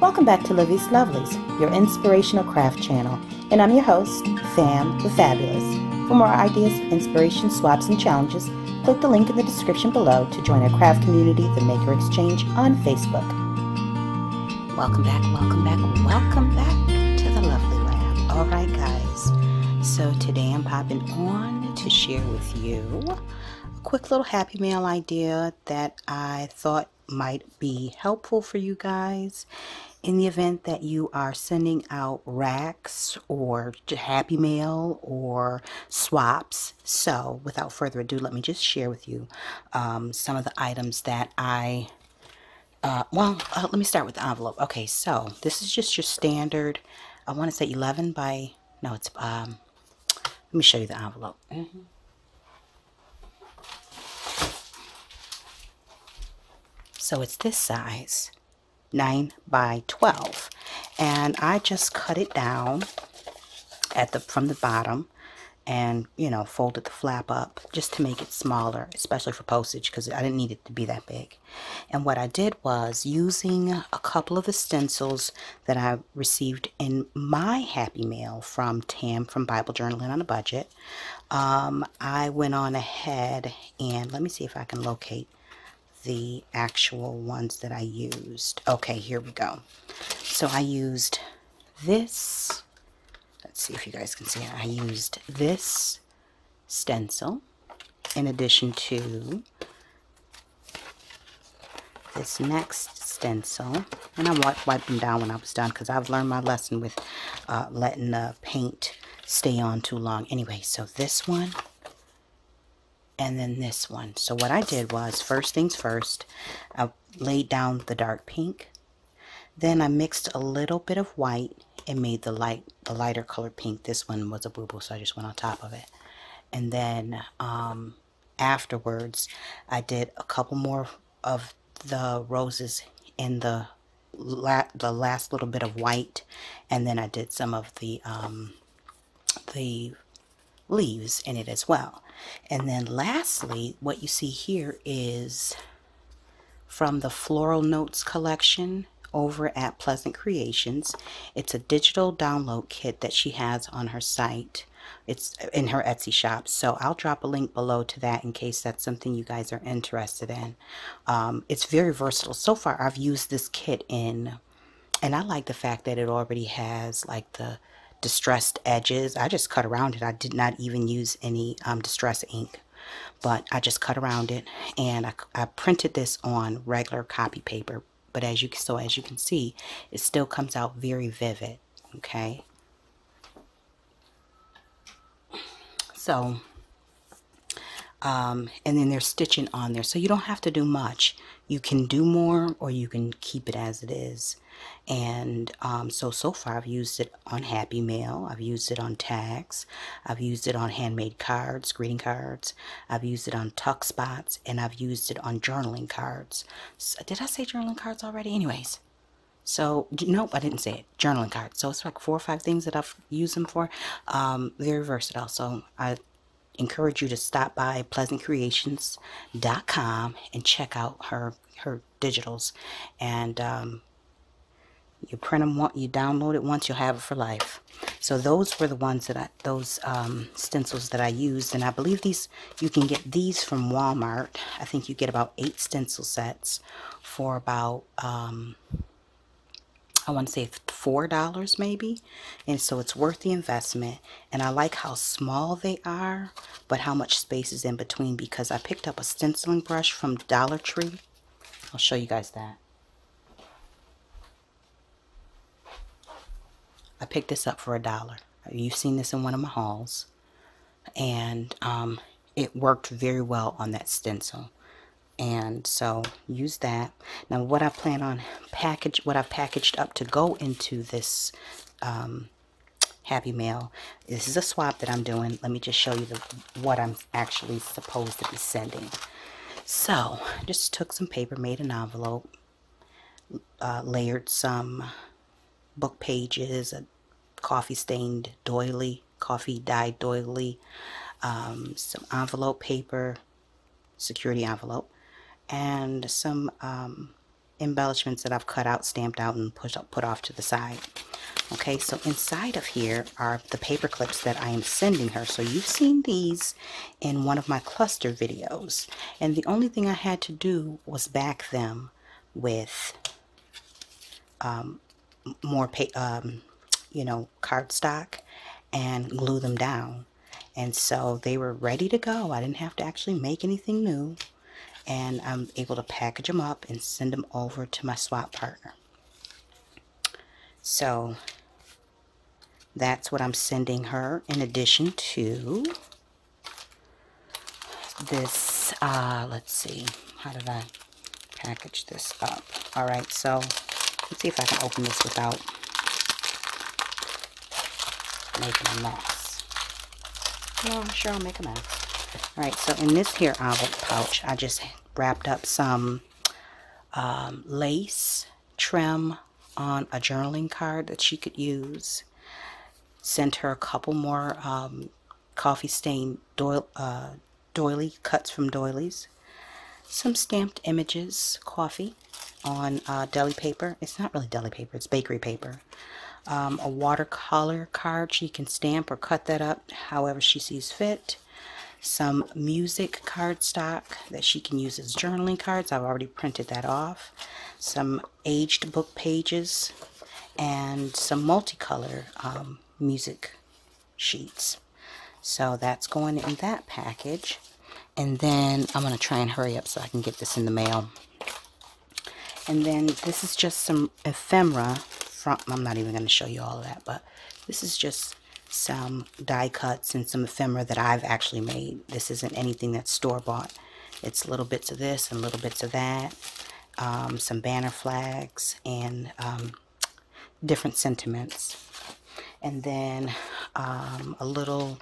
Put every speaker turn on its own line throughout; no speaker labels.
Welcome back to Livie'S Lovelies, your inspirational craft channel, and I'm your host, Fam the Fabulous. For more ideas, inspiration, swaps, and challenges, click the link in the description below to join our craft community, The Maker Exchange, on Facebook. Welcome back to the Lovely Lab. Alright guys, so today I'm popping on to share with you a quick little Happy Mail idea that I thought might be helpful for you guys in the event that you are sending out racks or Happy Mail or swaps. So without further ado, let me just share with you some of the items that let me start with the envelope. Okay, so this is just your standard, I want to say 11 by, no, it's, let me show you the envelope. So it's this size, 9 by 12, and I just cut it down from the bottom and, you know, folded the flap up just to make it smaller, especially for postage, because I didn't need it to be that big. And what I did was, using a couple of the stencils that I received in my Happy Mail from Tam from Bible Journaling on a Budget, I went on ahead and, let me see if I can locate the actual ones that I used. Okay, here we go. So I used this. Let's see if you guys can see it. I used this stencil in addition to this next stencil, and I wiped them down when I was done because I've learned my lesson with letting the paint stay on too long. Anyway, so this one and then this one. So what I did was, first things first, I laid down the dark pink. Then I mixed a little bit of white and made the lighter colored pink. This one was a boo-boo, so I just went on top of it. And then afterwards, I did a couple more of the roses in the last little bit of white, and then I did some of the leaves in it as well. And then lastly, what you see here is from the Floral Notes collection over at Pleasant Creations. It's a digital download kit that she has on her site. It's in her Etsy shop, so I'll drop a link below to that in case that's something you guys are interested in. It's very versatile. So far I've used this kit in, and I like the fact that it already has like the distressed edges. I just cut around it. I did not even use any distress ink, but I just cut around it, and I printed this on regular copy paper. But as you can see, it still comes out very vivid. Okay, so and then there's stitching on there, so you don't have to do much. You can do more, or you can keep it as it is. And so far I've used it on Happy Mail, I've used it on tags, I've used it on handmade cards, greeting cards, I've used it on tuck spots, and I've used it on journaling cards. So, did I say journaling cards already? Anyways, so nope, I didn't say it. Journaling cards. So it's like 4 or 5 things that I've used them for. Very versatile. So I encourage you to stop by pleasantcreations.com and check out her digitals. And you print them once, you download it once, you'll have it for life. So those were the ones that those stencils that I used, and I believe you can get these from Walmart. I think you get about 8 stencil sets for about I want to say $4 maybe, and so it's worth the investment. And I like how small they are, but how much space is in between, because I picked up a stenciling brush from Dollar Tree. I'll show you guys that. I picked this up for $1. You've seen this in one of my hauls, and it worked very well on that stencil. And so use that. Now what I plan on what I've packaged up to go into this Happy Mail. This is a swap that I'm doing. Let me just show you what I'm actually supposed to be sending. So just took some paper, made an envelope, layered some book pages, a coffee stained doily, coffee dyed doily, some envelope paper, security envelope, and some embellishments that I've cut out, stamped out, and put off to the side. Okay, so inside of here are the paper clips that I am sending her. So you've seen these in one of my cluster videos, and the only thing I had to do was back them with more cardstock and glue them down. And so they were ready to go. I didn't have to actually make anything new. And I'm able to package them up and send them over to my swap partner. So that's what I'm sending her, in addition to this, let's see, how did I package this up? Alright, so let's see if I can open this without making a mess. No, I'm sure I'll make a mess. Alright, so in this here envelope pouch, I just wrapped up some lace trim on a journaling card that she could use. Sent her a couple more coffee stain doily cuts from doilies. Some stamped images, coffee, on deli paper. It's not really deli paper, it's bakery paper. A watercolor card. She can stamp or cut that up however she sees fit. Some music cardstock that she can use as journaling cards. I've already printed that off. Some aged book pages and some multicolor music sheets. So that's going in that package. And then I'm going to try and hurry up so I can get this in the mail. And then this is just some ephemera from, I'm not even going to show you all of that, but this is just some die cuts and some ephemera that I've actually made. This isn't anything that's store-bought. It's little bits of this and little bits of that. Some banner flags and different sentiments. And then a little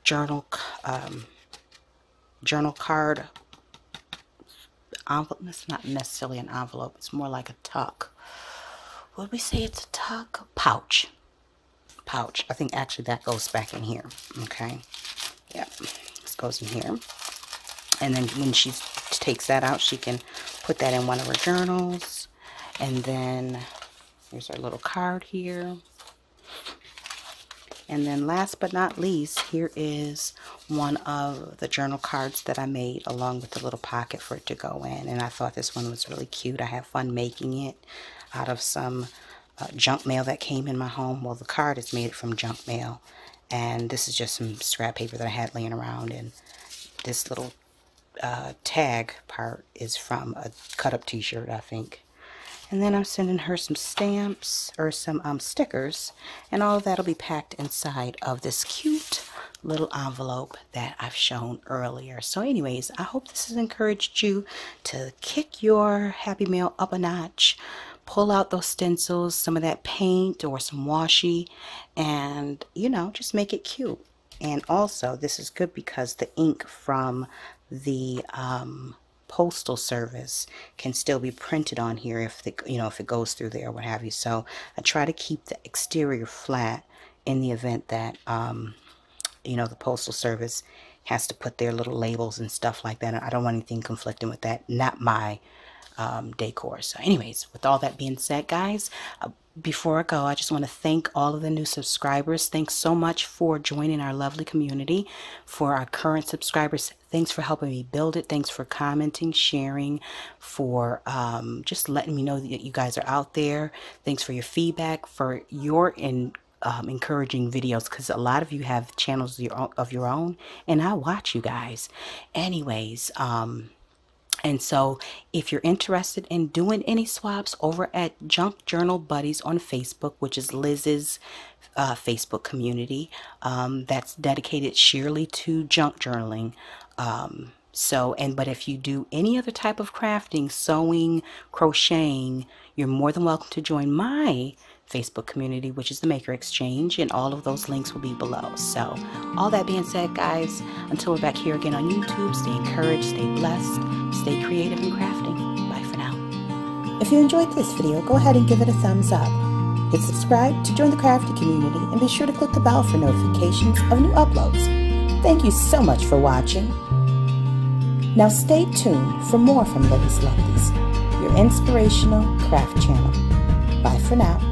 journal card envelope. It's not necessarily an envelope, it's more like a tuck. Would we say it's a tuck? Pouch. I think actually that goes back in here. Okay, yeah, this goes in here. And then when she takes that out, she can put that in one of her journals. And then here's our little card here. And then last but not least, here is one of the journal cards that I made along with the little pocket for it to go in. And I thought this one was really cute. I had fun making it out of some junk mail that came in my home. Well, the card is made from junk mail. And this is just some scrap paper that I had laying around. And this little tag part is from a cut-up t-shirt, I think. And then I'm sending her some stamps or some stickers, and all of that will be packed inside of this cute little envelope that I've shown earlier. So anyways, I hope this has encouraged you to kick your Happy Mail up a notch. Pull out those stencils, some of that paint or some washi, and you know, just make it cute. And also, this is good because the ink from the Postal Service can still be printed on here if the, if it goes through there or what have you. So I try to keep the exterior flat in the event that the Postal Service has to put their little labels and stuff like that. I don't want anything conflicting with that. Not my decor. So anyways, with all that being said, guys, before I go, I just want to thank all of the new subscribers. Thanks so much for joining our lovely community. For our current subscribers, thanks for helping me build it. Thanks for commenting, sharing, for just letting me know that you guys are out there. Thanks for your feedback, for your encouraging videos, because a lot of you have channels of your own, and I watch you guys. Anyways, and so if you're interested in doing any swaps over at Junk Journal Buddies on Facebook, which is Liz's Facebook community, that's dedicated sheerly to junk journaling. But if you do any other type of crafting, sewing, crocheting, you're more than welcome to join my Facebook community, which is the Maker Exchange, and all of those links will be below. So all that being said, guys, until we're back here again on YouTube, stay encouraged, stay blessed, stay creative in crafting. Bye for now.
If you enjoyed this video, go ahead and give it a thumbs up. Hit subscribe to join the crafty community, and be sure to click the bell for notifications of new uploads. Thank you so much for watching. Now stay tuned for more from Livie'S Lovelies, your your inspirational craft channel. Bye for now.